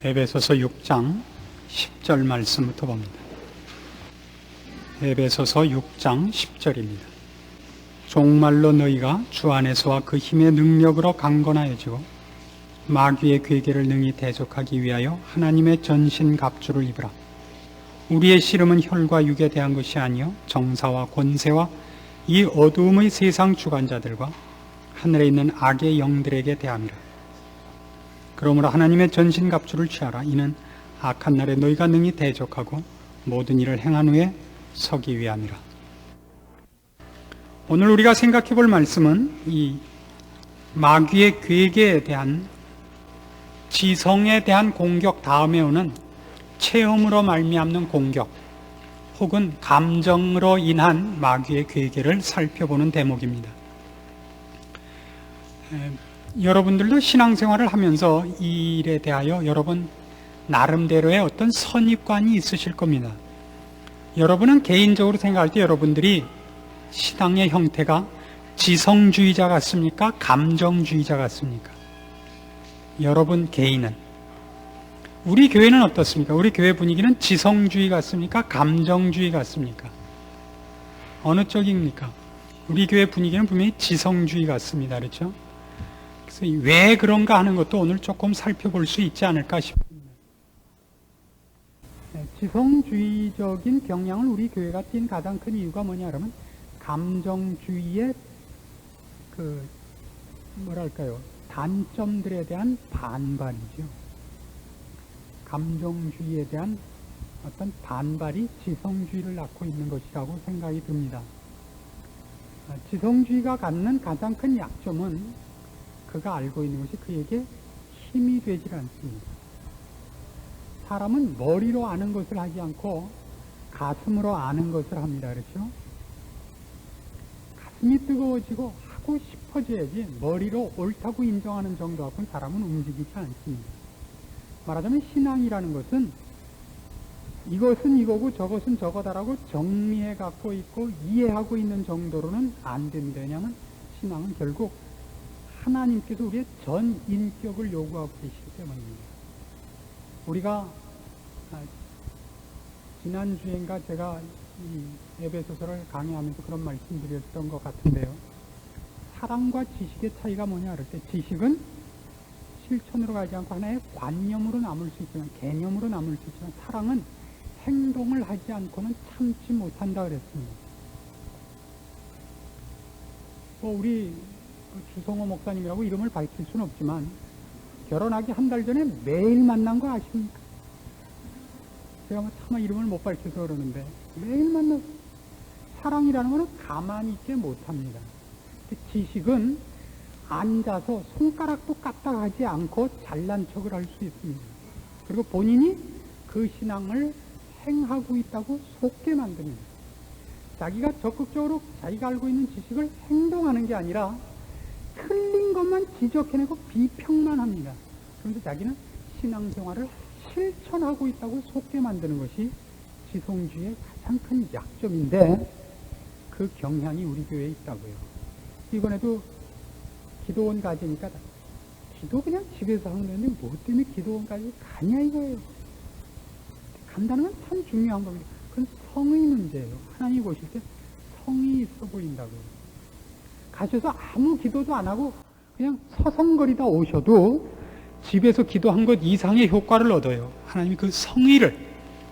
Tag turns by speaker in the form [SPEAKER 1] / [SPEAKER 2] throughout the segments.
[SPEAKER 1] 에베소서 6장 10절 말씀부터 봅니다. 에베소서 6장 10절입니다. 종말로 너희가 주 안에서와 그 힘의 능력으로 강건하여지고 마귀의 괴계를 능히 대적하기 위하여 하나님의 전신 갑주를 입으라. 우리의 씨름은 혈과 육에 대한 것이 아니요 정사와 권세와 이 어두움의 세상 주관자들과 하늘에 있는 악의 영들에게 대함이라. 그러므로 하나님의 전신 갑주를 취하라. 이는 악한 날에 너희가 능히 대적하고 모든 일을 행한 후에 서기 위함이라. 오늘 우리가 생각해 볼 말씀은 이 마귀의 괴계에 대한, 지성에 대한 공격 다음에 오는 체험으로 말미암는 공격 혹은 감정으로 인한 마귀의 괴계를 살펴보는 대목입니다. 여러분들도 신앙생활을 하면서 이 일에 대하여 여러분 나름대로의 어떤 선입관이 있으실 겁니다. 여러분은 개인적으로 생각할 때 여러분들이 신앙의 형태가 지성주의자 같습니까? 감정주의자 같습니까? 여러분 개인은, 우리 교회는 어떻습니까? 우리 교회 분위기는 지성주의 같습니까? 감정주의 같습니까? 어느 쪽입니까? 우리 교회 분위기는 분명히 지성주의 같습니다. 그렇죠? 그래서 왜 그런가 하는 것도 오늘 조금 살펴볼 수 있지 않을까 싶습니다. 지성주의적인 경향을 우리 교회가 띈 가장 큰 이유가 뭐냐 그러면 감정주의의 단점들에 대한 반발이죠. 감정주의에 대한 어떤 반발이 지성주의를 낳고 있는 것이라고 생각이 듭니다. 지성주의가 갖는 가장 큰 약점은 그가 알고 있는 것이 그에게 힘이 되질 않습니다. 사람은 머리로 아는 것을 하지 않고 가슴으로 아는 것을 합니다. 그렇죠? 가슴이 뜨거워지고 하고 싶어져야지 머리로 옳다고 인정하는 정도 갖고는 사람은 움직이지 않습니다. 말하자면 신앙이라는 것은 이것은 이거고 저것은 저거다라고 정리해 갖고 있고 이해하고 있는 정도로는 안 됩니다. 왜냐하면 신앙은 결국 하나님께서 우리의 전 인격을 요구하고 계시기 때문입니다. 우리가 지난주인가 제가 이 에베소서를 강의하면서 그런 말씀드렸던 것 같은데요. 사랑과 지식의 차이가 뭐냐 그럴 때 지식은 실천으로 가지 않고 하나의 관념으로 남을 수 있지만, 개념으로 남을 수 있지만, 사랑은 행동을 하지 않고는 참지 못한다 그랬습니다. 우리 주성호 목사님이라고 이름을 밝힐 수는 없지만 결혼하기 한 달 전에 매일 만난 거 아십니까? 제가 차마 이름을 못 밝혀서 그러는데 매일 만나서 사랑이라는 것은 가만히 있게 못합니다. 지식은 앉아서 손가락도 까딱하지 않고 잘난 척을 할 수 있습니다. 그리고 본인이 그 신앙을 행하고 있다고 속게 만듭니다. 자기가 적극적으로 자기가 알고 있는 지식을 행동하는 게 아니라 틀린 것만 지적해내고 비평만 합니다. 그런데 자기는 신앙생활을 실천하고 있다고 속게 만드는 것이 지성주의의 가장 큰 약점인데 그 경향이 우리 교회에 있다고요. 이번에도 기도원 가지니까 기도 그냥 집에서 하는 건데 뭐 때문에 기도원까지 가냐 이거예요. 간다는 건 참 중요한 겁니다. 그건 성의 문제예요. 하나님 보실 때 성이 있어 보인다고요. 가셔서 아무 기도도 안 하고 그냥 서성거리다 오셔도 집에서 기도한 것 이상의 효과를 얻어요. 하나님이 그 성의를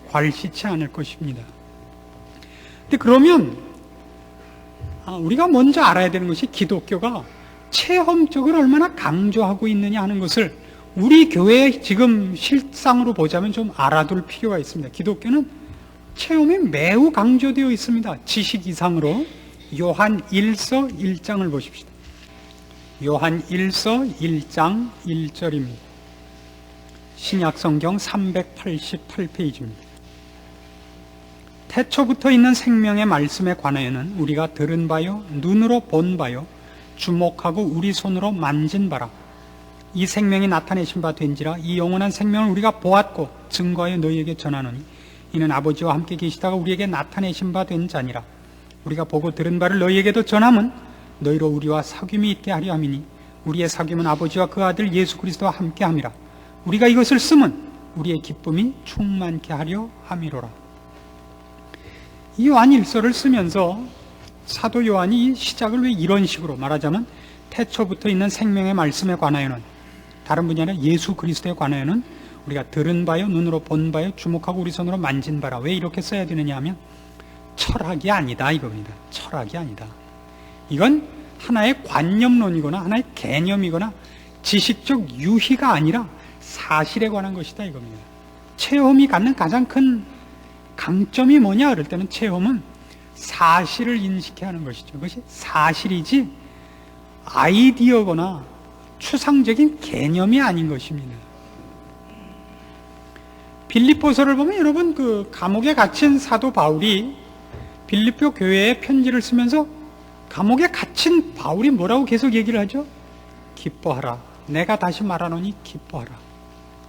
[SPEAKER 1] 괄시치 않을 것입니다. 근데 그러면 우리가 먼저 알아야 되는 것이 기독교가 체험적으로 얼마나 강조하고 있느냐 하는 것을 우리 교회의 지금 실상으로 보자면 좀 알아둘 필요가 있습니다. 기독교는 체험에 매우 강조되어 있습니다. 지식 이상으로. 요한 1서 1장을 보십시다. 요한 1서 1장 1절입니다. 신약성경 388페이지입니다. 태초부터 있는 생명의 말씀에 관하여는 우리가 들은 바요, 눈으로 본 바요, 주목하고 우리 손으로 만진 바라. 이 생명이 나타내신 바 된지라. 이 영원한 생명을 우리가 보았고 증거하여 너희에게 전하노니 이는 아버지와 함께 계시다가 우리에게 나타내신 바 된 자니라. 우리가 보고 들은 바를 너희에게도 전함은 너희로 우리와 사귐이 있게 하려 함이니 우리의 사귐은 아버지와 그 아들 예수 그리스도와 함께 함이라. 우리가 이것을 쓰면 우리의 기쁨이 충만케 하려 함이로라. 이 요한 1서를 쓰면서 사도 요한이 이 시작을 왜 이런 식으로, 말하자면 태초부터 있는 생명의 말씀에 관하여는, 다른 분이 아니라 예수 그리스도에 관하여는 우리가 들은 바요, 눈으로 본 바요, 주목하고 우리 손으로 만진 바라. 왜 이렇게 써야 되느냐 하면 철학이 아니다 이겁니다. 철학이 아니다. 이건 하나의 관념론이거나 하나의 개념이거나 지식적 유희가 아니라 사실에 관한 것이다 이겁니다. 체험이 갖는 가장 큰 강점이 뭐냐 그럴 때는, 체험은 사실을 인식해야 하는 것이죠. 그것이 사실이지 아이디어거나 추상적인 개념이 아닌 것입니다. 빌립보서를 보면 여러분, 그 감옥에 갇힌 사도 바울이 빌립보 교회에 편지를 쓰면서 감옥에 갇힌 바울이 뭐라고 계속 얘기를 하죠? 기뻐하라. 내가 다시 말하노니 기뻐하라.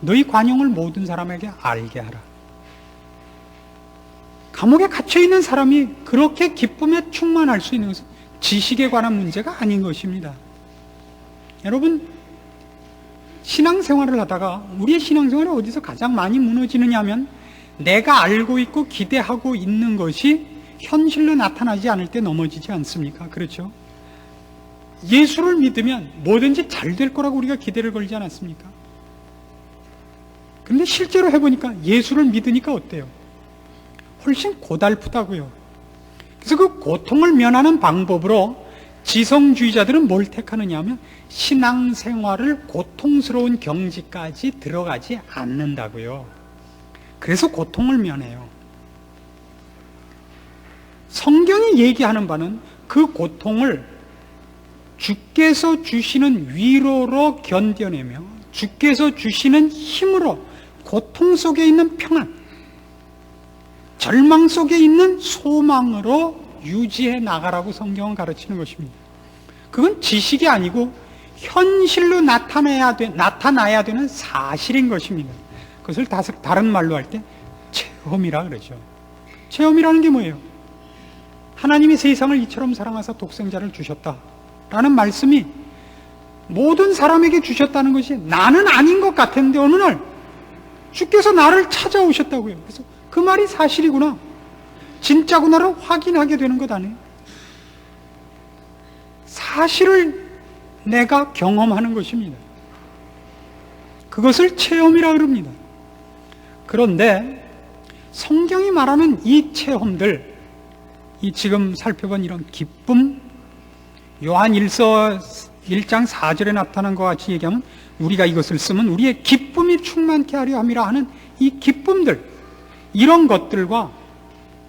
[SPEAKER 1] 너희 관용을 모든 사람에게 알게 하라. 감옥에 갇혀있는 사람이 그렇게 기쁨에 충만할 수 있는 것은 지식에 관한 문제가 아닌 것입니다. 여러분, 신앙생활을 하다가 우리의 신앙생활이 어디서 가장 많이 무너지느냐 하면, 내가 알고 있고 기대하고 있는 것이 현실로 나타나지 않을 때 넘어지지 않습니까? 그렇죠? 예수를 믿으면 뭐든지 잘 될 거라고 우리가 기대를 걸지 않았습니까? 근데 실제로 해보니까 예수를 믿으니까 어때요? 훨씬 고달프다고요. 그래서 그 고통을 면하는 방법으로 지성주의자들은 뭘 택하느냐 하면, 신앙생활을 고통스러운 경지까지 들어가지 않는다고요. 그래서 고통을 면해요. 성경이 얘기하는 바는 그 고통을 주께서 주시는 위로로 견뎌내며 주께서 주시는 힘으로 고통 속에 있는 평안, 절망 속에 있는 소망으로 유지해 나가라고 성경은 가르치는 것입니다. 그건 지식이 아니고 현실로 나타나야 되는 사실인 것입니다. 그것을 다른 말로 할 때 체험이라 그러죠. 체험이라는 게 뭐예요? 하나님이 세상을 이처럼 사랑하사 독생자를 주셨다라는 말씀이 모든 사람에게 주셨다는 것이 나는 아닌 것 같았는데 어느 날 주께서 나를 찾아오셨다고요. 그래서 그 말이 사실이구나, 진짜구나를 확인하게 되는 것 아니에요? 사실을 내가 경험하는 것입니다. 그것을 체험이라 그럽니다. 그런데 성경이 말하는 이 체험들, 이 지금 살펴본 이런 기쁨, 요한 1서 1장 4절에 나타난 것 같이 얘기하면, 우리가 이것을 쓰면 우리의 기쁨이 충만케 하려 함이라 하는 이 기쁨들, 이런 것들과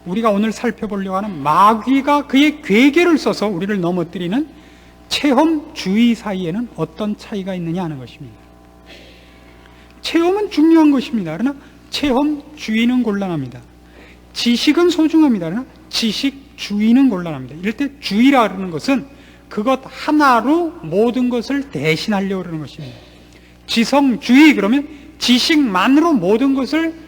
[SPEAKER 1] 우리가 오늘 살펴보려고 하는 마귀가 그의 괴계를 써서 우리를 넘어뜨리는 체험주의 사이에는 어떤 차이가 있느냐 하는 것입니다. 체험은 중요한 것입니다. 그러나 체험주의는 곤란합니다. 지식은 소중합니다. 그러나 지식주의는 곤란합니다. 이럴 때 주의라 그러는 것은 그것 하나로 모든 것을 대신하려고 그러는 것입니다. 지성주의 그러면 지식만으로 모든 것을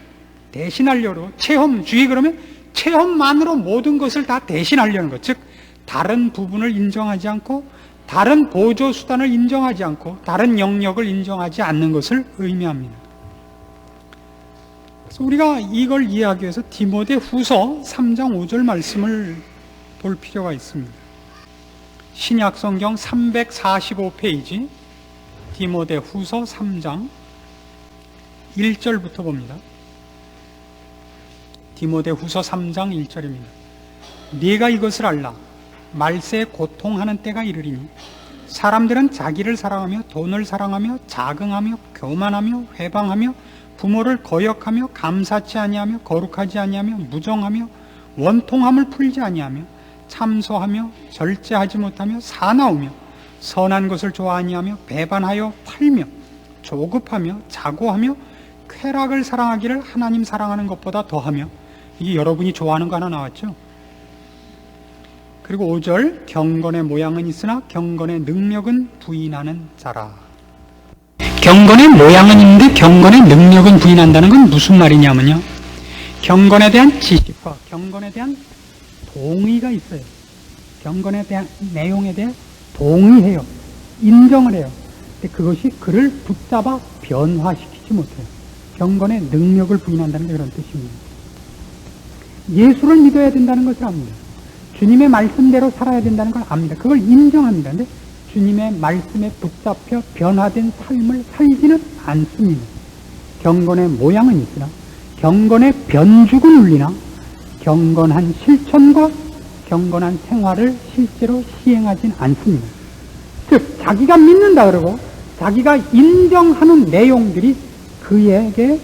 [SPEAKER 1] 대신하려고 그러고, 체험주의 그러면 체험만으로 모든 것을 다 대신하려는 것, 즉 다른 부분을 인정하지 않고 다른 보조수단을 인정하지 않고 다른 영역을 인정하지 않는 것을 의미합니다. 그래서 우리가 이걸 이해하기 위해서 디모데 후서 3장 5절 말씀을 볼 필요가 있습니다. 신약성경 345페이지 디모데 후서 3장 1절부터 봅니다. 디모데 후서 3장 1절입니다. 네가 이것을 알라. 말세에 고통하는 때가 이르리니 사람들은 자기를 사랑하며 돈을 사랑하며 자긍하며 교만하며 회방하며 부모를 거역하며 감사치 아니하며 거룩하지 아니하며 무정하며 원통함을 풀지 아니하며 참소하며 절제하지 못하며 사나우며 선한 것을 좋아하니하며 배반하여 팔며 조급하며 자고하며 쾌락을 사랑하기를 하나님 사랑하는 것보다 더하며, 이게 여러분이 좋아하는 거 하나 나왔죠? 그리고 5절, 경건의 모양은 있으나 경건의 능력은 부인하는 자라. 경건의 모양은 있는데 경건의 능력은 부인한다는 건 무슨 말이냐면요, 경건에 대한 지식과 경건에 대한 동의가 있어요. 경건에 대한 내용에 대해 동의해요. 인정을 해요. 근데 그것이 그를 붙잡아 변화시키지 못해요. 경건의 능력을 부인한다는 게 그런 뜻입니다. 예수를 믿어야 된다는 것을 압니다. 주님의 말씀대로 살아야 된다는 걸 압니다. 그걸 인정합니다. 근데 주님의 말씀에 붙잡혀 변화된 삶을 살지는 않습니다. 경건의 모양은 있으나 경건의 변죽은 울리나 경건한 실천과 경건한 생활을 실제로 시행하진 않습니다. 즉 자기가 믿는다 그러고 자기가 인정하는 내용들이 그에게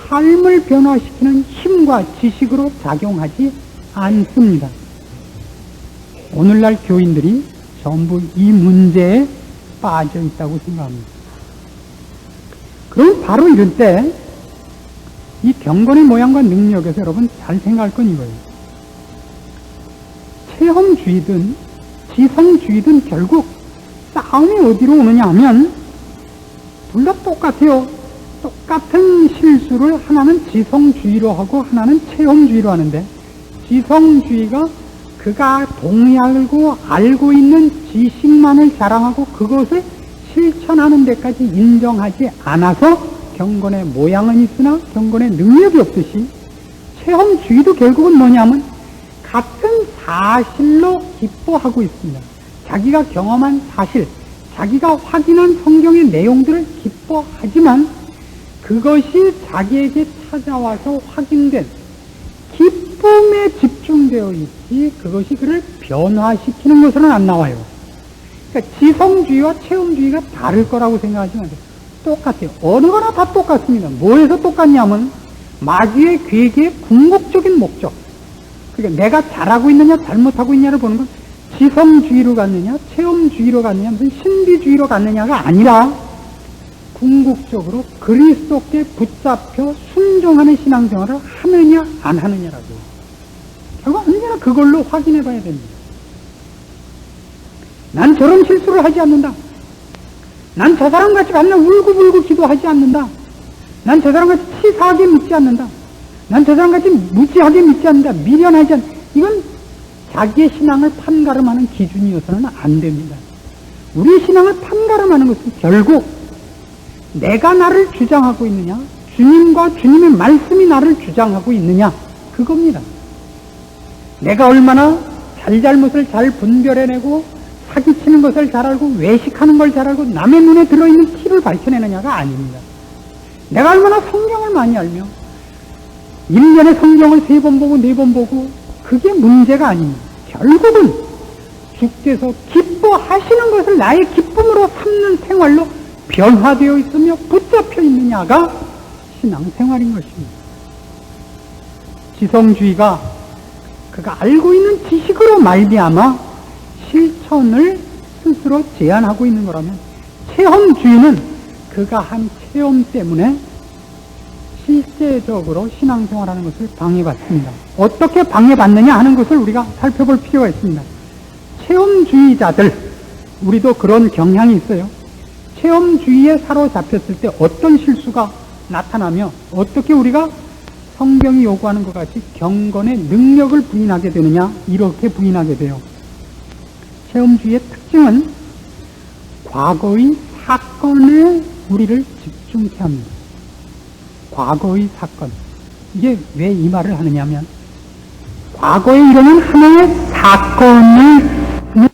[SPEAKER 1] 삶을 변화시키는 힘과 지식으로 작용하지 않습니다. 오늘날 교인들이 전부 이 문제에 빠져 있다고 생각합니다. 그럼 바로 이럴 때 이 경건의 모양과 능력에서 여러분 잘 생각할 건 이거예요. 체험주의든 지성주의든 결국 싸움이 어디로 오느냐 하면 둘 다 똑같아요. 똑같은 실수를 하나는 지성주의로 하고 하나는 체험주의로 하는데, 지성주의가 그가 동의하고 알고 있는 지식만을 자랑하고 그것을 실천하는 데까지 인정하지 않아서 경건의 모양은 있으나 경건의 능력이 없듯이, 체험주의도 결국은 뭐냐면 같은 사실로 기뻐하고 있습니다. 자기가 경험한 사실, 자기가 확인한 성경의 내용들을 기뻐하지만 그것이 자기에게 찾아와서 확인된 기쁨에 집중되어 있지 그것이 그를 변화시키는 것으로는 안 나와요. 그러니까 지성주의와 체험주의가 다를 거라고 생각하지 마세요. 똑같아요. 어느 거나 다 똑같습니다. 뭐에서 똑같냐면 마귀의 괴계의 궁극적인 목적, 그러니까 내가 잘하고 있느냐 잘못하고 있느냐를 보는 건 지성주의로 갔느냐 체험주의로 갔느냐 무슨 신비주의로 갔느냐가 아니라 궁극적으로 그리스도께 붙잡혀 순종하는 신앙생활을 하느냐 안 하느냐라고. 결국 언제나 그걸로 확인해 봐야 됩니다. 난 저런 실수를 하지 않는다. 난 저 사람같이 맨날 울고불고 기도하지 않는다. 난 저 사람같이 치사하게 믿지 않는다. 난 저 사람같이 무지하게 믿지 않는다. 미련하지 않는다. 이건 자기의 신앙을 판가름하는 기준이어서는 안 됩니다. 우리의 신앙을 판가름하는 것은 결국 내가 나를 주장하고 있느냐, 주님과 주님의 말씀이 나를 주장하고 있느냐, 그겁니다. 내가 얼마나 잘잘못을 잘 분별해내고 사기치는 것을 잘 알고 외식하는 걸 잘 알고 남의 눈에 들어있는 티를 밝혀내느냐가 아닙니다. 내가 얼마나 성경을 많이 알며 1년에 성경을 3번 보고 4번 보고 그게 문제가 아닙니다. 결국은 주께서 기뻐하시는 것을 나의 기쁨으로 삼는 생활로 변화되어 있으며 붙잡혀 있느냐가 신앙생활인 것입니다. 지성주의가 그가 알고 있는 지식으로 말미암아 실천을 스스로 제한하고 있는 거라면, 체험주의는 그가 한 체험 때문에 실제적으로 신앙생활하는 것을 방해받습니다. 어떻게 방해받느냐 하는 것을 우리가 살펴볼 필요가 있습니다. 체험주의자들, 우리도 그런 경향이 있어요. 체험주의에 사로잡혔을 때 어떤 실수가 나타나며 어떻게 우리가 성경이 요구하는 것 같이 경건의 능력을 부인하게 되느냐, 이렇게 부인하게 돼요. 체험주의의 특징은 과거의 사건에 우리를 집중케 합니다. 과거의 사건. 이게 왜 이 말을 하느냐면, 과거에 일어난 하나의 사건을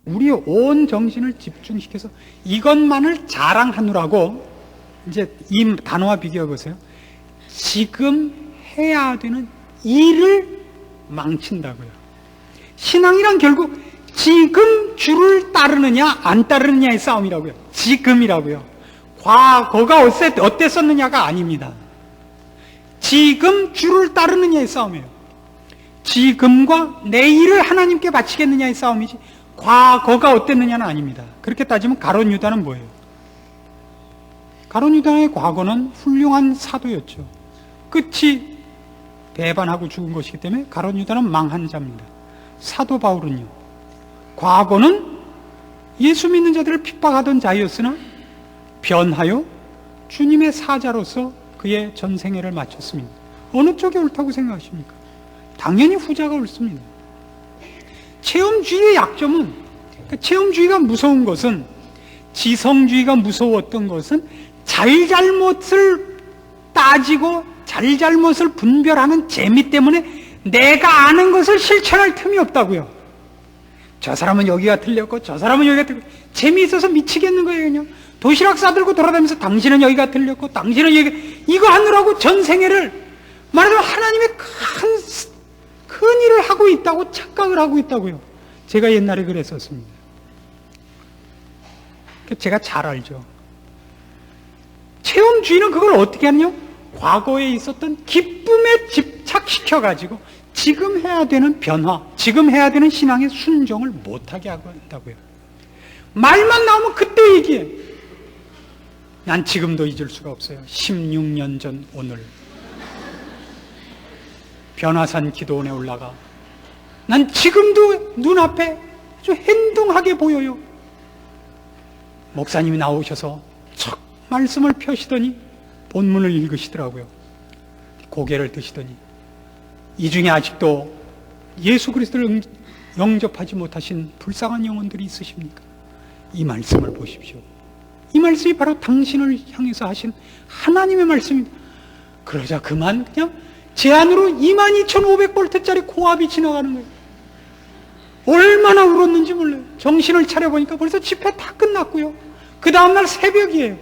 [SPEAKER 1] 우리의 온 정신을 집중시켜서 이것만을 자랑하느라고, 이제 이 단어와 비교해 보세요. 지금 해야 되는 일을 망친다고요. 신앙이란 결국 지금 주를 따르느냐 안 따르느냐의 싸움이라고요. 지금이라고요. 과거가 어땠었느냐가 아닙니다. 지금 주를 따르느냐의 싸움이에요. 지금과 내일을 하나님께 바치겠느냐의 싸움이지 과거가 어땠느냐는 아닙니다. 그렇게 따지면 가룟 유다는 뭐예요? 가룟 유다의 과거는 훌륭한 사도였죠. 끝이 배반하고 죽은 것이기 때문에 가룟 유다는 망한 자입니다. 사도 바울은요, 과거는 예수 믿는 자들을 핍박하던 자였으나 변하여 주님의 사자로서 그의 전생애를 마쳤습니다. 어느 쪽이 옳다고 생각하십니까? 당연히 후자가 옳습니다. 체험주의의 약점은, 체험주의가 무서운 것은, 지성주의가 무서웠던 것은 잘잘못을 따지고 잘잘못을 분별하는 재미 때문에 내가 아는 것을 실천할 틈이 없다고요. 저 사람은 여기가 틀렸고 저 사람은 여기가 틀렸고 재미있어서 미치겠는 거예요. 그냥 도시락 싸들고 돌아다니면서 당신은 여기가 틀렸고 당신은 여기, 이거 하느라고 전생애를 말하자면 하나님의 큰 일을 하고 있다고 착각을 하고 있다고요. 제가 옛날에 그랬었습니다. 제가 잘 알죠. 체험주의는 그걸 어떻게 하느냐? 과거에 있었던 기쁨에 집착시켜가지고 지금 해야 되는 변화, 지금 해야 되는 신앙의 순종을 못하게 하고 있다고요. 말만 나오면 그때 얘기해. 난 지금도 잊을 수가 없어요. 16년 전 오늘 변화산 기도원에 올라가 난 지금도 눈앞에 아주 행동하게 보여요. 목사님이 나오셔서 척 말씀을 펴시더니 본문을 읽으시더라고요. 고개를 드시더니 이 중에 아직도 예수 그리스도를 영접하지 못하신 불쌍한 영혼들이 있으십니까? 이 말씀을 보십시오. 이 말씀이 바로 당신을 향해서 하신 하나님의 말씀입니다. 그러자 그만 그냥 제 안으로 22,500볼트짜리 고압이 지나가는 거예요. 얼마나 울었는지 몰라요. 정신을 차려보니까 벌써 집회 다 끝났고요. 그 다음날 새벽이에요.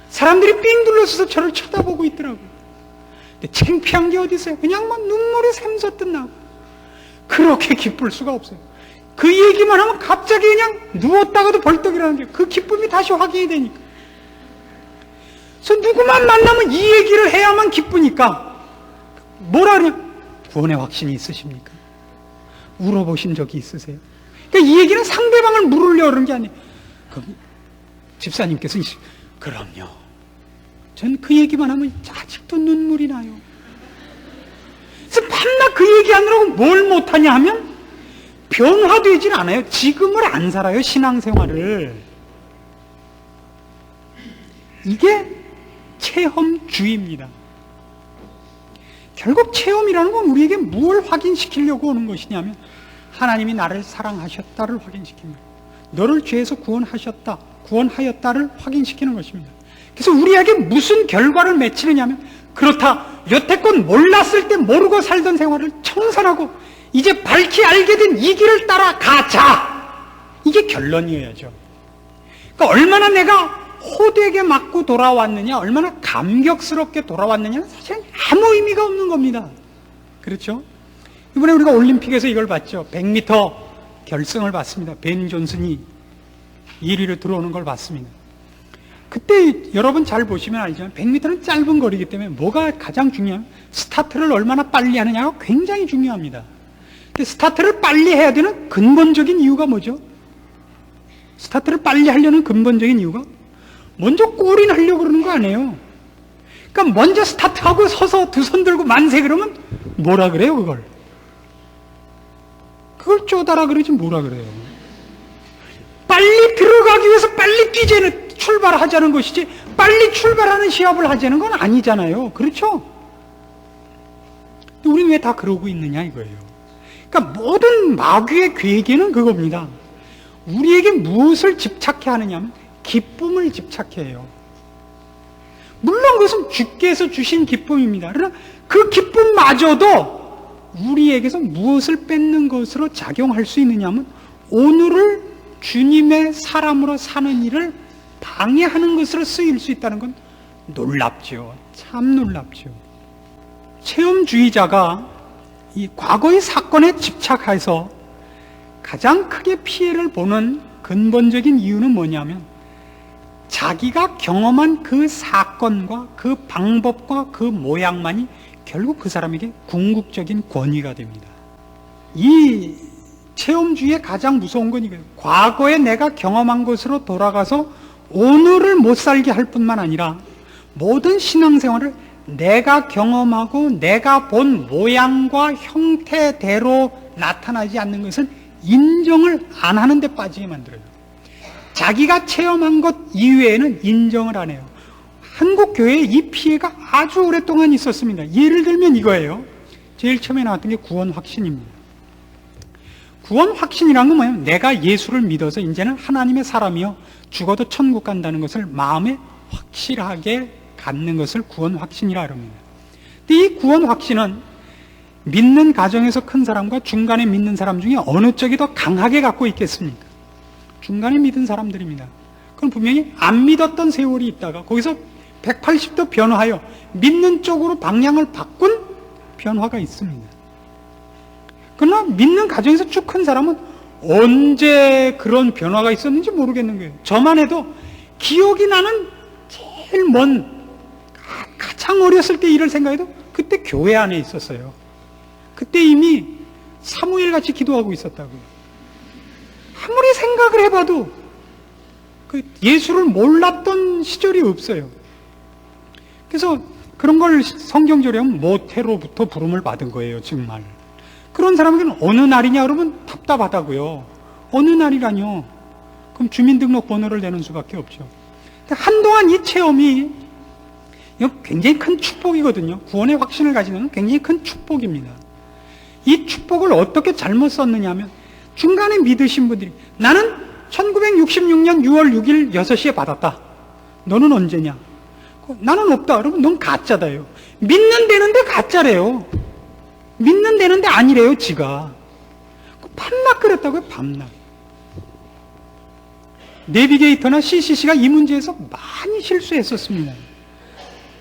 [SPEAKER 1] 사람들이 삥 둘러서서 저를 쳐다보고 있더라고요. 근데 창피한 게 어디 있어요? 그냥 막 눈물이 샘솟듯 나고 그렇게 기쁠 수가 없어요. 그 얘기만 하면 갑자기 그냥 누웠다가도 벌떡 일어나는 그 기쁨이 다시 확인이 되니까. 그래서 누구만 만나면 이 얘기를 해야만 기쁘니까 뭐라 그래요? 구원의 확신이 있으십니까? 울어보신 적이 있으세요? 그러니까 이 얘기는 상대방을 물으려고 그런 게 아니에요. 그럼 집사님께서 그럼요. 전 그 얘기만 하면 아직도 눈물이 나요. 그래서 밤낮 그 얘기하느라고 뭘 못하냐 하면 변화되질 않아요. 지금을 안 살아요. 신앙생활을. 이게 체험주의입니다. 결국 체험이라는 건 우리에게 뭘 확인시키려고 오는 것이냐면 하나님이 나를 사랑하셨다를 확인시킵니다. 너를 죄에서 구원하였다를 확인시키는 것입니다. 그래서 우리에게 무슨 결과를 맺히느냐면 그렇다. 여태껏 몰랐을 때 모르고 살던 생활을 청산하고 이제 밝히 알게 된 이 길을 따라가자. 이게 결론이어야죠. 그러니까 얼마나 내가 호되게 맞고 돌아왔느냐, 얼마나 감격스럽게 돌아왔느냐는 사실 아무 의미가 없는 겁니다. 그렇죠? 이번에 우리가 올림픽에서 이걸 봤죠. 100m 결승을 봤습니다. 벤 존슨이 1위로 들어오는 걸 봤습니다. 그때 여러분 잘 보시면 알지만 100m는 짧은 거리이기 때문에 뭐가 가장 중요하면 스타트를 얼마나 빨리 하느냐가 굉장히 중요합니다. 근데 스타트를 빨리 해야 되는 근본적인 이유가 뭐죠? 스타트를 빨리 하려는 근본적인 이유가 먼저 골인하려고 그러는 거 아니에요. 그러니까 먼저 스타트하고 서서 두 손 들고 만세 그러면 뭐라 그래요 그걸? 그걸 쪼다라 그러지 뭐라 그래요. 빨리 들어가기 위해서 빨리 뛰자는 출발하자는 것이지 빨리 출발하는 시합을 하자는 건 아니잖아요. 그렇죠? 근데 우리는 왜 다 그러고 있느냐 이거예요. 그러니까 모든 마귀의 계획에는 그겁니다. 우리에게 무엇을 집착해 하느냐면 기쁨을 집착해 해요. 물론 그것은 주께서 주신 기쁨입니다. 그러나 그 기쁨마저도 우리에게서 무엇을 뺏는 것으로 작용할 수 있느냐면 오늘을 주님의 사람으로 사는 일을 방해하는 것으로 쓰일 수 있다는 건 놀랍죠. 참 놀랍죠. 체험주의자가 이 과거의 사건에 집착해서 가장 크게 피해를 보는 근본적인 이유는 뭐냐면 자기가 경험한 그 사건과 그 방법과 그 모양만이 결국 그 사람에게 궁극적인 권위가 됩니다. 이 체험주의의 가장 무서운 건 이거예요. 과거에 내가 경험한 것으로 돌아가서 오늘을 못 살게 할 뿐만 아니라 모든 신앙생활을 내가 경험하고 내가 본 모양과 형태대로 나타나지 않는 것은 인정을 안 하는 데 빠지게 만들어요. 자기가 체험한 것 이외에는 인정을 안 해요. 한국 교회에 이 피해가 아주 오랫동안 있었습니다. 예를 들면 이거예요. 제일 처음에 나왔던 게 구원 확신입니다. 구원 확신이란 건 뭐냐면 내가 예수를 믿어서 이제는 하나님의 사람이요 죽어도 천국 간다는 것을 마음에 확실하게 갖는 것을 구원 확신이라 합니다. 근데 이 구원 확신은 믿는 가정에서 큰 사람과 중간에 믿는 사람 중에 어느 쪽이 더 강하게 갖고 있겠습니까? 중간에 믿은 사람들입니다. 그럼 분명히 안 믿었던 세월이 있다가 거기서 180도 변화하여 믿는 쪽으로 방향을 바꾼 변화가 있습니다. 그러나 믿는 가정에서 쭉 큰 사람은 언제 그런 변화가 있었는지 모르겠는 거예요. 저만 해도 기억이 나는 제일 가장 어렸을 때 일을 생각해도 그때 교회 안에 있었어요. 그때 이미 사무엘 같이 기도하고 있었다고요. 아무리 생각을 해봐도 그 예수를 몰랐던 시절이 없어요. 그래서 그런 걸 성경적으로 하면 모태로부터 부름을 받은 거예요, 정말. 그런 사람에게는 어느 날이냐 그러면 답답하다고요. 어느 날이라뇨? 그럼 주민등록번호를 내는 수밖에 없죠. 한동안 이 체험이 이거 굉장히 큰 축복이거든요. 구원의 확신을 가지는 건 굉장히 큰 축복입니다. 이 축복을 어떻게 잘못 썼느냐 하면 중간에 믿으신 분들이 나는 1966년 6월 6일 6시에 받았다. 너는 언제냐? 나는 없다. 여러분, 넌 가짜다요. 믿는 데는데 가짜래요. 믿는 데는데 아니래요, 지가. 밤낮 그랬다고요, 밤낮. 내비게이터나 CCC가 이 문제에서 많이 실수했었습니다.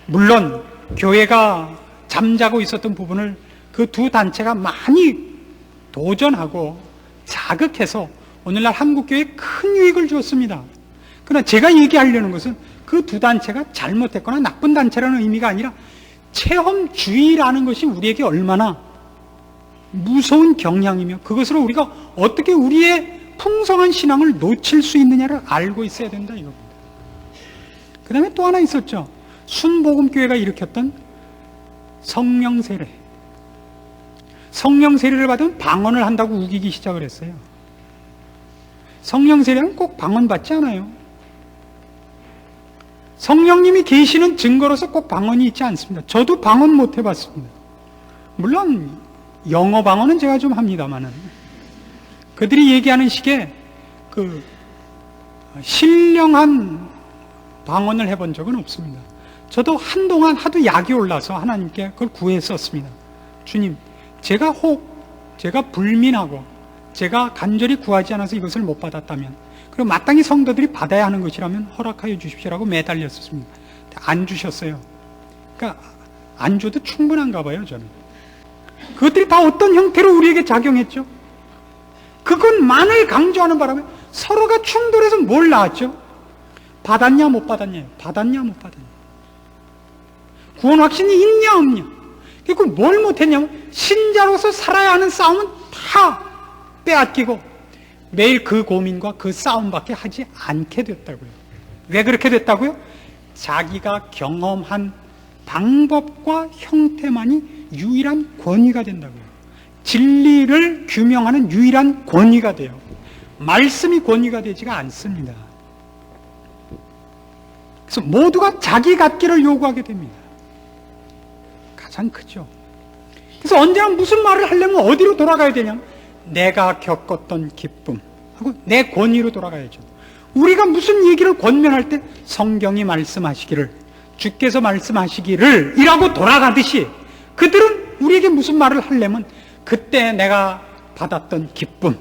[SPEAKER 1] 물론 교회가 잠자고 있었던 부분을 그 두 단체가 많이 도전하고 자극해서 오늘날 한국교회에 큰 유익을 주었습니다. 그러나 제가 얘기하려는 것은 그 두 단체가 잘못했거나 나쁜 단체라는 의미가 아니라 체험주의라는 것이 우리에게 얼마나 무서운 경향이며 그것으로 우리가 어떻게 우리의 풍성한 신앙을 놓칠 수 있느냐를 알고 있어야 된다 이겁니다. 그 다음에 또 하나 있었죠. 순복음교회가 일으켰던 성령 세례. 성령 세례를 받으면 방언을 한다고 우기기 시작을 했어요. 성령 세례는 꼭 방언 받지 않아요. 성령님이 계시는 증거로서 꼭 방언이 있지 않습니다. 저도 방언 못 해봤습니다. 물론 영어 방언은 제가 좀 합니다만은 그들이 얘기하는 식의 그 신령한 방언을 해본 적은 없습니다. 저도 한동안 하도 약이 올라서 하나님께 그걸 구했었습니다. 주님, 제가 불민하고 제가 간절히 구하지 않아서 이것을 못 받았다면 그리고 마땅히 성도들이 받아야 하는 것이라면 허락하여 주십시오라고 매달렸었습니다. 안 주셨어요. 그러니까 안 줘도 충분한가 봐요, 저는. 그것들이 다 어떤 형태로 우리에게 작용했죠? 그것만을 강조하는 바람에 서로가 충돌해서 뭘 낳았죠? 받았냐 못 받았냐, 받았냐 못 받았냐. 구원 확신이 있냐 없냐. 그리고 뭘 못했냐면 신자로서 살아야 하는 싸움은 다 빼앗기고 매일 그 고민과 그 싸움밖에 하지 않게 됐다고요. 왜 그렇게 됐다고요? 자기가 경험한 방법과 형태만이 유일한 권위가 된다고요. 진리를 규명하는 유일한 권위가 돼요. 말씀이 권위가 되지가 않습니다. 그래서 모두가 자기 갖기를 요구하게 됩니다. 가장 크죠. 그래서 언제나 무슨 말을 하려면 어디로 돌아가야 되냐면 내가 겪었던 기쁨 하고 내 권위로 돌아가야죠. 우리가 무슨 얘기를 권면할 때 성경이 말씀하시기를, 주께서 말씀하시기를 이라고 돌아가듯이 그들은 우리에게 무슨 말을 하려면 그때 내가 받았던 기쁨,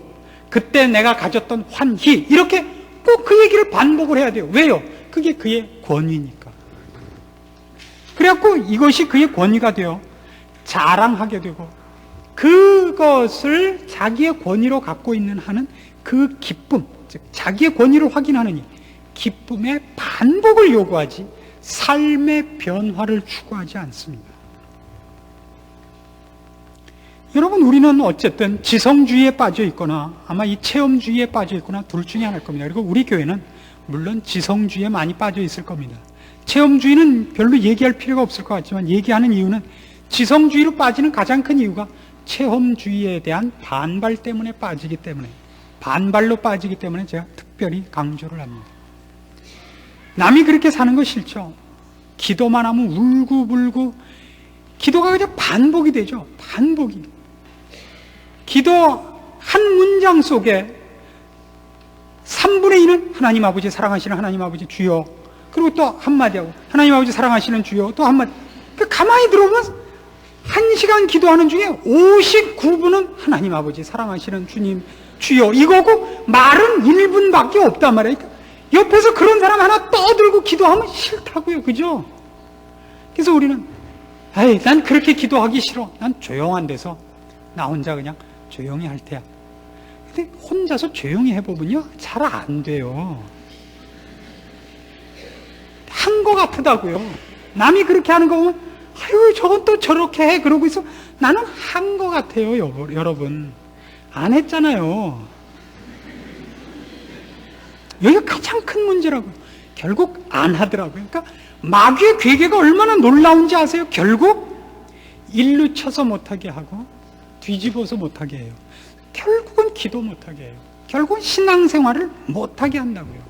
[SPEAKER 1] 그때 내가 가졌던 환희 이렇게 꼭 그 얘기를 반복을 해야 돼요. 왜요? 그게 그의 권위니까. 그래갖고 이것이 그의 권위가 되어 자랑하게 되고 그것을 자기의 권위로 갖고 있는 한은 그 기쁨, 즉 자기의 권위를 확인하는 이 기쁨의 반복을 요구하지 삶의 변화를 추구하지 않습니다. 여러분, 우리는 어쨌든 지성주의에 빠져 있거나 아마 이 체험주의에 빠져 있거나 둘 중에 하나일 겁니다. 그리고 우리 교회는 물론 지성주의에 많이 빠져 있을 겁니다. 체험주의는 별로 얘기할 필요가 없을 것 같지만 얘기하는 이유는 지성주의로 빠지는 가장 큰 이유가 체험주의에 대한 반발 때문에 빠지기 때문에, 반발로 빠지기 때문에 제가 특별히 강조를 합니다. 남이 그렇게 사는 거 싫죠. 기도만 하면 울고불고 기도가 그냥 반복이 되죠. 반복이. 기도 한 문장 속에 3분의 2는 하나님 아버지, 사랑하시는 하나님 아버지 주여 그리고 또 한마디 하고, 하나님 아버지 사랑하시는 주여, 또 한마디. 가만히 들어보면 1시간 기도하는 중에 59분은 하나님 아버지 사랑하시는 주님 주여 이거고 말은 1분밖에 없단 말이에요. 옆에서 그런 사람 하나 떠들고 기도하면 싫다고요. 그죠? 그래서 우리는 에이, 난 그렇게 기도하기 싫어. 난 조용한 데서 나 혼자 그냥 조용히 할 테야. 근데 혼자서 조용히 해보면요, 잘 안 돼요. 한 거 같다고요. 남이 그렇게 하는 거 보면 아유, 저건 또 저렇게 해. 그러고 있어. 나는 한 거 같아요, 여러분. 안 했잖아요. 여기가 가장 큰 문제라고요. 결국 안 하더라고요. 그러니까 마귀의 괴계가 얼마나 놀라운지 아세요? 결국 일루 쳐서 못하게 하고 뒤집어서 못하게 해요. 결국은 기도 못하게 해요. 결국은 신앙생활을 못하게 한다고요.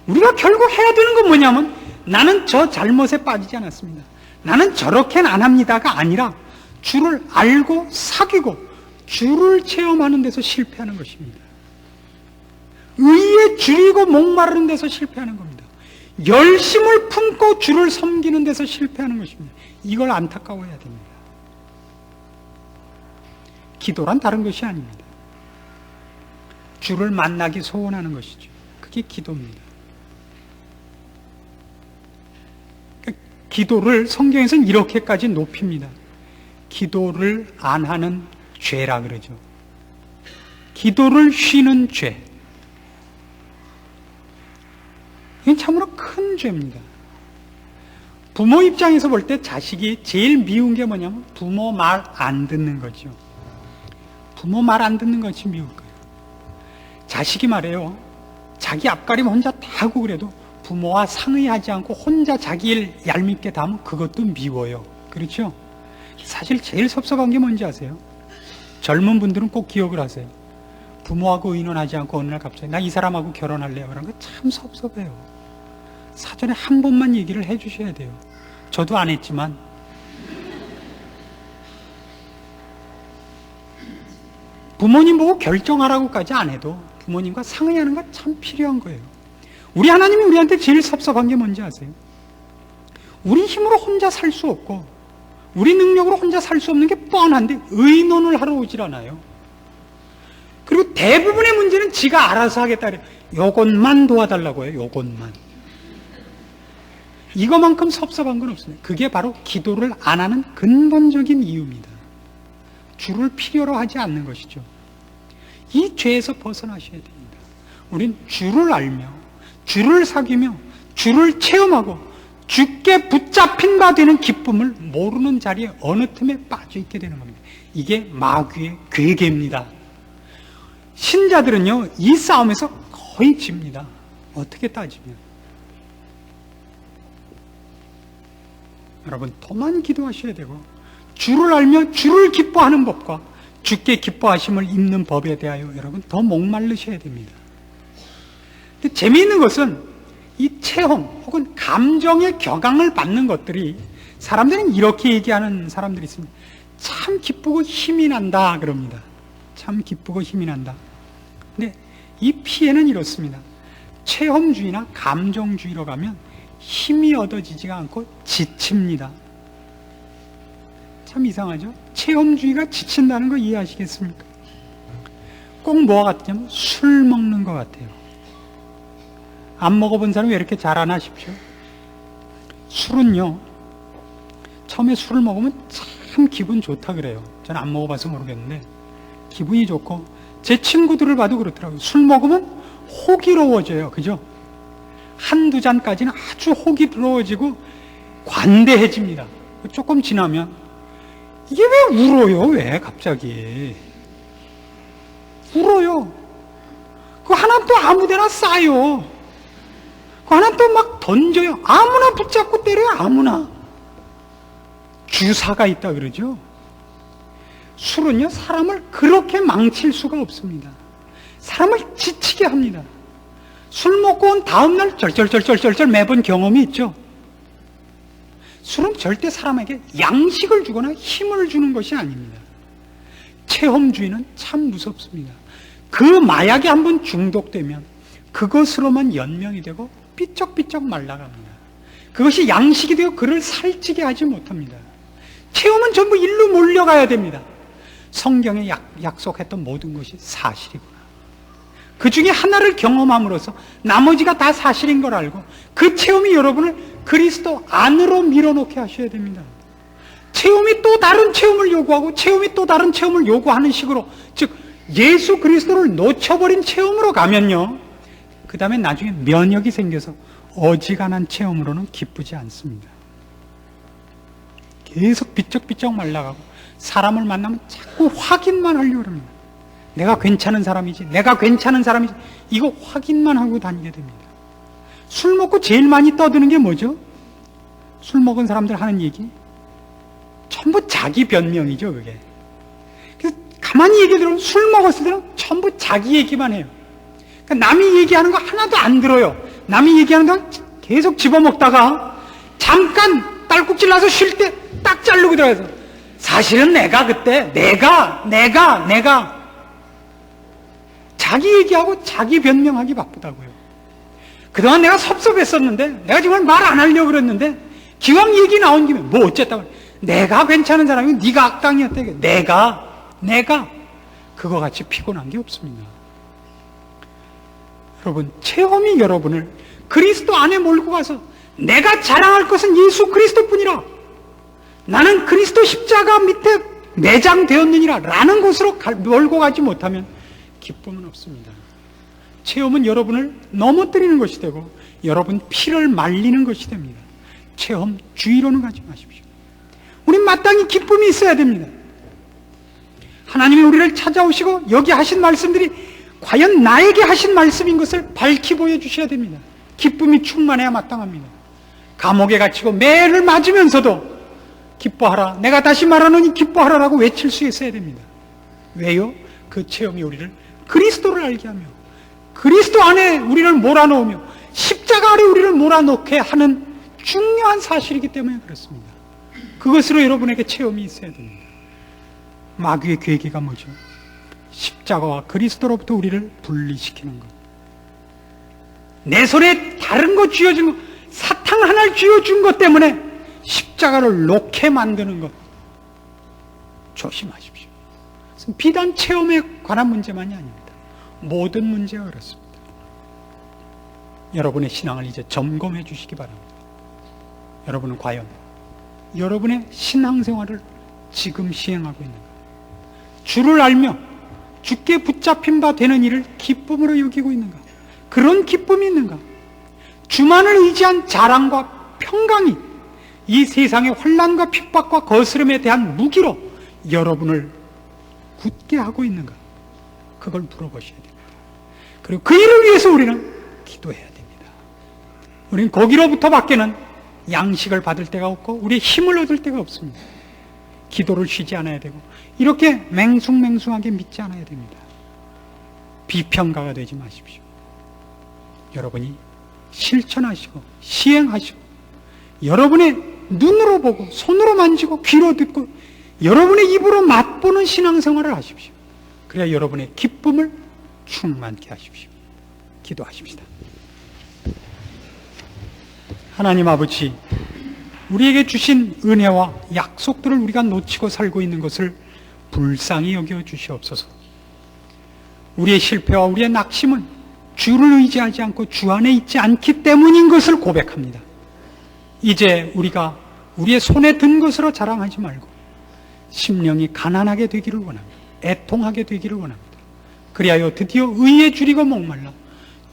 [SPEAKER 1] 우리가 결국 해야 되는 건 뭐냐면 나는 저 잘못에 빠지지 않았습니다. 나는 저렇게는 안 합니다가 아니라 주를 알고 사귀고 주를 체험하는 데서 실패하는 것입니다. 의에 줄이고 목마르는 데서 실패하는 겁니다. 열심을 품고 주를 섬기는 데서 실패하는 것입니다. 이걸 안타까워해야 됩니다. 기도란 다른 것이 아닙니다. 주를 만나기 소원하는 것이죠. 그게 기도입니다. 기도를 성경에서는 이렇게까지 높입니다. 기도를 안 하는 죄라 그러죠. 기도를 쉬는 죄. 이건 참으로 큰 죄입니다. 부모 입장에서 볼 때 자식이 제일 미운 게 뭐냐면 부모 말 안 듣는 거죠. 부모 말 안 듣는 것이 미울 거예요. 자식이 말해요. 자기 앞가림 혼자 다 하고 그래도 부모와 상의하지 않고 혼자 자기 일 얄밉게 다 하면 그것도 미워요. 그렇죠? 사실 제일 섭섭한 게 뭔지 아세요? 젊은 분들은 꼭 기억을 하세요. 부모하고 의논하지 않고 어느 날 갑자기 나 이 사람하고 결혼할래요. 그런 거 참 섭섭해요. 사전에 한 번만 얘기를 해 주셔야 돼요. 저도 안 했지만 부모님 보고 결정하라고까지 안 해도 부모님과 상의하는 거 참 필요한 거예요. 우리 하나님이 우리한테 제일 섭섭한 게 뭔지 아세요? 우리 힘으로 혼자 살 수 없고 우리 능력으로 혼자 살 수 없는 게 뻔한데 의논을 하러 오질 않아요. 그리고 대부분의 문제는 지가 알아서 하겠다 그래요. 요것만 도와달라고 해요. 요것만. 이거만큼 섭섭한 건 없습니다. 그게 바로 기도를 안 하는 근본적인 이유입니다. 주를 필요로 하지 않는 것이죠. 이 죄에서 벗어나셔야 됩니다. 우린 주를 알며 주를 사귀며 주를 체험하고 주께 붙잡힌 바 되는 기쁨을 모르는 자리에 어느 틈에 빠져 있게 되는 겁니다. 이게 마귀의 괴계입니다. 신자들은요, 이 싸움에서 거의 집니다. 어떻게 따지면. 여러분, 더만 기도하셔야 되고, 주를 알며 주를 기뻐하는 법과 주께 기뻐하심을 입는 법에 대하여 여러분 더 목마르셔야 됩니다. 근데 재미있는 것은 이 체험 혹은 감정의 격앙을 받는 것들이 사람들은 이렇게 얘기하는 사람들이 있습니다. 참 기쁘고 힘이 난다 그럽니다. 참 기쁘고 힘이 난다. 근데 이 피해는 이렇습니다. 체험주의나 감정주의로 가면 힘이 얻어지지가 않고 지칩니다. 참 이상하죠? 체험주의가 지친다는 거 이해하시겠습니까? 꼭 뭐와 같냐면 술 먹는 것 같아요. 안 먹어본 사람이 왜 이렇게 잘 안 하십시오? 술은요, 처음에 술을 먹으면 참 기분 좋다 그래요. 저는 안 먹어봐서 모르겠는데 기분이 좋고 제 친구들을 봐도 그렇더라고요. 술 먹으면 호기로워져요. 그죠? 한두 잔까지는 아주 호기로워지고 관대해집니다. 조금 지나면 이게 왜 울어요? 왜 갑자기 울어요? 그 하나 또 아무데나 싸요. 그 하나 또 막 던져요. 아무나 붙잡고 때려요. 아무나. 주사가 있다 그러죠. 술은요, 사람을 그렇게 망칠 수가 없습니다. 사람을 지치게 합니다. 술 먹고 온 다음날 쩔쩔쩔쩔쩔 매번 경험이 있죠. 술은 절대 사람에게 양식을 주거나 힘을 주는 것이 아닙니다. 체험주의는 참 무섭습니다. 그 마약에 한번 중독되면 그것으로만 연명이 되고 삐쩍삐쩍 말라갑니다. 그것이 양식이 되어 그를 살찌게 하지 못합니다. 체험은 전부 일로 몰려가야 됩니다. 성경에 약속했던 모든 것이 사실이구나. 그 중에 하나를 경험함으로써 나머지가 다 사실인 걸 알고 그 체험이 여러분을 그리스도 안으로 밀어넣게 하셔야 됩니다. 체험이 또 다른 체험을 요구하고 체험이 또 다른 체험을 요구하는 식으로, 즉 예수 그리스도를 놓쳐버린 체험으로 가면요, 그 다음에 나중에 면역이 생겨서 어지간한 체험으로는 기쁘지 않습니다. 계속 비쩍비쩍 말라가고 사람을 만나면 자꾸 확인만 하려고 합니다. 내가 괜찮은 사람이지, 내가 괜찮은 사람이지, 이거 확인만 하고 다니게 됩니다. 술 먹고 제일 많이 떠드는 게 뭐죠? 술 먹은 사람들 하는 얘기? 전부 자기 변명이죠, 그게. 그래서 가만히 얘기 들으면 술 먹었을 때는 전부 자기 얘기만 해요. 그러니까 남이 얘기하는 거 하나도 안 들어요. 남이 얘기하는 거 계속 집어먹다가 잠깐 딸꾹질 나서 쉴 때 딱 자르고 들어가서 사실은 내가 그때 내가 자기 얘기하고 자기 변명하기 바쁘다고요. 그동안 내가 섭섭했었는데 내가 정말 말 안 하려고 그랬는데 기왕 얘기 나온 김에 뭐 어쨌다고 내가 괜찮은 사람이고 네가 악당이었다. 내가 그거 같이 피곤한 게 없습니다. 여러분, 체험이 여러분을 그리스도 안에 몰고 가서 내가 자랑할 것은 예수 그리스도뿐이라, 나는 그리스도 십자가 밑에 내장되었느니라 라는 곳으로 몰고 가지 못하면 기쁨은 없습니다. 체험은 여러분을 넘어뜨리는 것이 되고 여러분 피를 말리는 것이 됩니다. 체험 주의로는 가지 마십시오. 우린 마땅히 기쁨이 있어야 됩니다. 하나님이 우리를 찾아오시고 여기 하신 말씀들이 과연 나에게 하신 말씀인 것을 밝히 보여주셔야 됩니다. 기쁨이 충만해야 마땅합니다. 감옥에 갇히고 매를 맞으면서도 기뻐하라, 내가 다시 말하노니 기뻐하라라고 외칠 수 있어야 됩니다. 왜요? 그 체험이 우리를 그리스도를 알게 하며 그리스도 안에 우리를 몰아넣으며 십자가 아래 우리를 몰아넣게 하는 중요한 사실이기 때문에 그렇습니다. 그것으로 여러분에게 체험이 있어야 됩니다. 마귀의 계기가 뭐죠? 십자가와 그리스도로부터 우리를 분리시키는 것. 내 손에 다른 거 쥐어준 것, 사탕 하나를 쥐어준 것 때문에 십자가를 놓게 만드는 것. 조심하십시오. 비단 체험에 관한 문제만이 아닙니다. 모든 문제가 그렇습니다. 여러분의 신앙을 이제 점검해 주시기 바랍니다. 여러분은 과연 여러분의 신앙생활을 지금 시행하고 있는가? 주를 알며 주께 붙잡힌 바 되는 일을 기쁨으로 여기고 있는가? 그런 기쁨이 있는가? 주만을 의지한 자랑과 평강이 이 세상의 환난과 핍박과 거스름에 대한 무기로 여러분을 굳게 하고 있는가? 그걸 물어보셔야 됩니다. 그리고 그 일을 위해서 우리는 기도해야 됩니다. 우리는 거기로부터 밖에는 양식을 받을 데가 없고 우리의 힘을 얻을 데가 없습니다. 기도를 쉬지 않아야 되고 이렇게 맹숭맹숭하게 믿지 않아야 됩니다. 비평가가 되지 마십시오. 여러분이 실천하시고 시행하시고 여러분의 눈으로 보고 손으로 만지고 귀로 듣고 여러분의 입으로 맛보는 신앙생활을 하십시오. 그래야 여러분의 기쁨을 충만케 하십시오. 기도하십시다. 하나님 아버지, 우리에게 주신 은혜와 약속들을 우리가 놓치고 살고 있는 것을 불쌍히 여겨 주시옵소서. 우리의 실패와 우리의 낙심은 주를 의지하지 않고 주 안에 있지 않기 때문인 것을 고백합니다. 이제 우리가 우리의 손에 든 것으로 자랑하지 말고 심령이 가난하게 되기를 원합니다. 애통하게 되기를 원합니다. 그리하여 드디어 의에 줄이고 목말라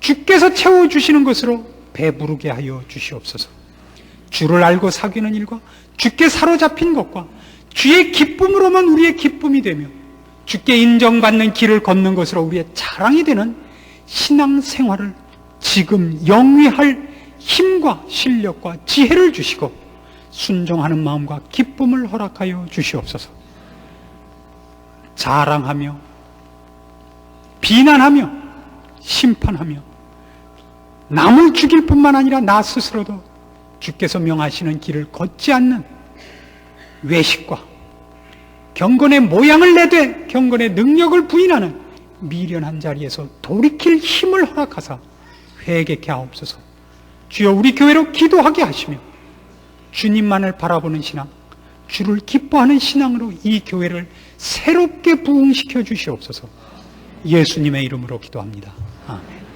[SPEAKER 1] 주께서 채워주시는 것으로 배부르게 하여 주시옵소서. 주를 알고 사귀는 일과 주께 사로잡힌 것과 주의 기쁨으로만 우리의 기쁨이 되며 주께 인정받는 길을 걷는 것으로 우리의 자랑이 되는 신앙생활을 지금 영위할 힘과 실력과 지혜를 주시고 순종하는 마음과 기쁨을 허락하여 주시옵소서. 자랑하며 비난하며 심판하며 남을 죽일 뿐만 아니라 나 스스로도 주께서 명하시는 길을 걷지 않는 외식과 경건의 모양을 내되 경건의 능력을 부인하는 미련한 자리에서 돌이킬 힘을 허락하사 회개케 하옵소서. 주여, 우리 교회로 기도하게 하시며 주님만을 바라보는 신앙, 주를 기뻐하는 신앙으로 이 교회를 새롭게 부흥시켜 주시옵소서. 예수님의 이름으로 기도합니다. 아멘.